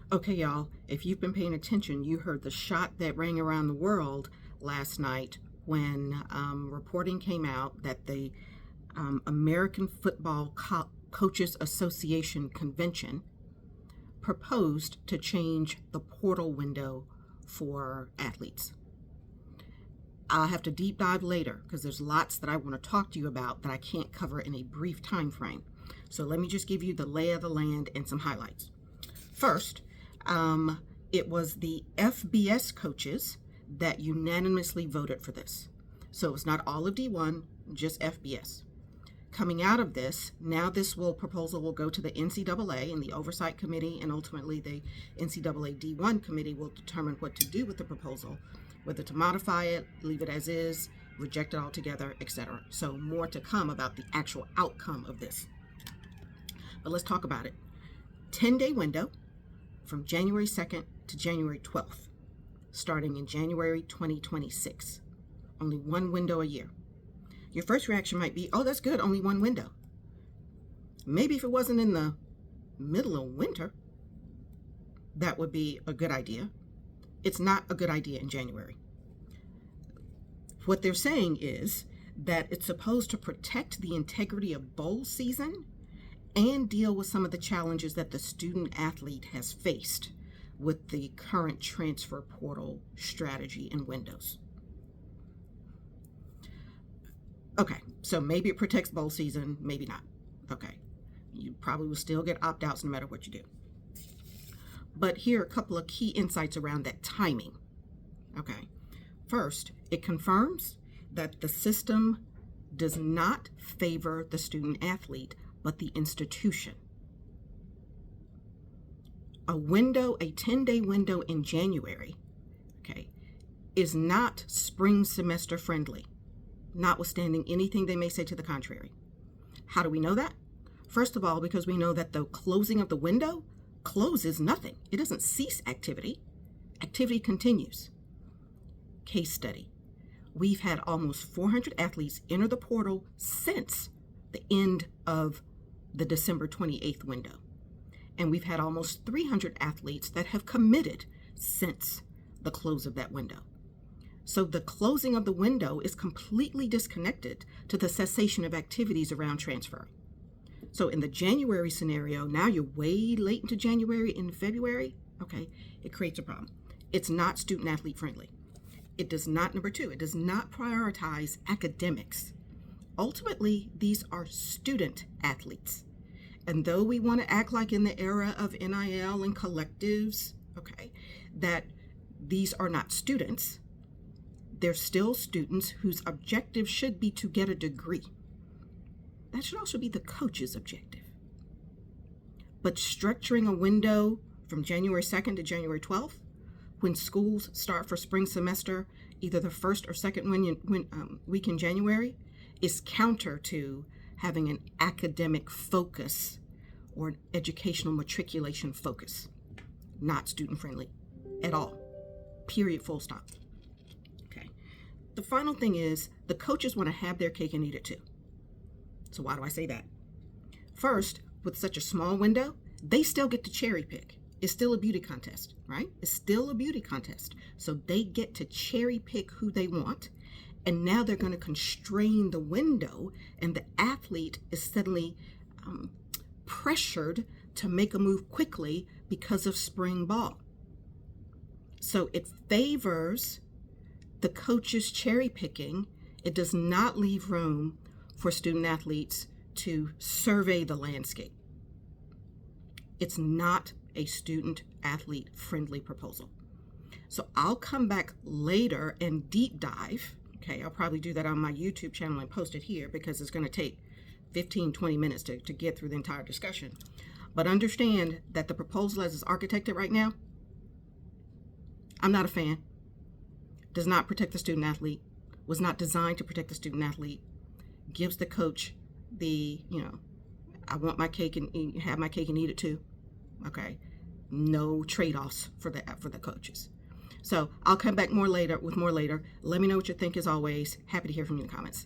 Okay, y'all, if you've been paying attention, you heard the shot that rang around the world last night when reporting came out that the American Football Coaches Association convention proposed to change the portal window for athletes. I'll have to deep dive later because there's lots that I want to talk to you about that I can't cover in a brief time frame. So let me just give you the lay of the land and some highlights. First, it was the FBS coaches that unanimously voted for this. So it's not all of D1, just FBS. Coming out of this, now this proposal will go to the NCAA and the Oversight Committee, and ultimately the NCAA D1 committee will determine what to do with the proposal, whether to modify it, leave it as is, reject it altogether, etc. So more to come about the actual outcome of this. But let's talk about it. 10-day window from January 2nd to January 12th, starting in January 2026. Only one window a year. Your first reaction might be, oh, that's good, only one window. Maybe if it wasn't in the middle of winter, that would be a good idea. It's not a good idea in January. What they're saying is that it's supposed to protect the integrity of bowl season and deal with some of the challenges that the student athlete has faced with the current transfer portal strategy and windows. Okay, so maybe it protects bowl season, maybe not. Okay, you probably will still get opt-outs no matter what you do. But here are a couple of key insights around that timing. Okay, first, it confirms that the system does not favor the student athlete, but the institution. A 10-day window in January, okay, is not spring semester friendly, notwithstanding anything they may say to the contrary. How do we know that? First of all, because we know that the closing of the window closes nothing. It doesn't cease activity. Activity continues. Case study. We've had almost 400 athletes enter the portal since the end of the December 28th window. And we've had almost 300 athletes that have committed since the close of that window. So the closing of the window is completely disconnected to the cessation of activities around transfer. So in the January scenario, now you're way late into January and February, okay, it creates a problem. It's not student athlete friendly. It does not, number two, it does not prioritize academics. Ultimately, these are student athletes. And though we want to act like in the era of NIL and collectives, okay, that these are not students, they're still students whose objective should be to get a degree. That should also be the coach's objective. But structuring a window from January 2nd to January 12th, when schools start for spring semester, either the first or second week in January, is counter to having an academic focus or an educational matriculation focus. Not student friendly at all. Period, full stop. Okay. The final thing is the coaches want to have their cake and eat it too. So why do I say that? First, with such a small window, they still get to cherry pick. It's still a beauty contest, right? It's still a beauty contest. So they get to cherry pick who they want. And now they're going to constrain the window, and the athlete is suddenly pressured to make a move quickly because of spring ball. So it favors the coach's cherry picking. It does not leave room for student athletes to survey the landscape. It's not a student athlete friendly proposal. So I'll come back later and deep dive. Okay, I'll probably do that on my YouTube channel and post it here because it's going to take 15-20 minutes to get through the entire discussion. But understand that the proposal as it's architected right now, I'm not a fan. Does not protect the student athlete, was not designed to protect the student athlete, gives the coach the, I want my cake and have my cake and eat it too. Okay, no trade-offs for the coaches. So I'll come back with more later. Let me know what you think as always. Happy to hear from you in the comments.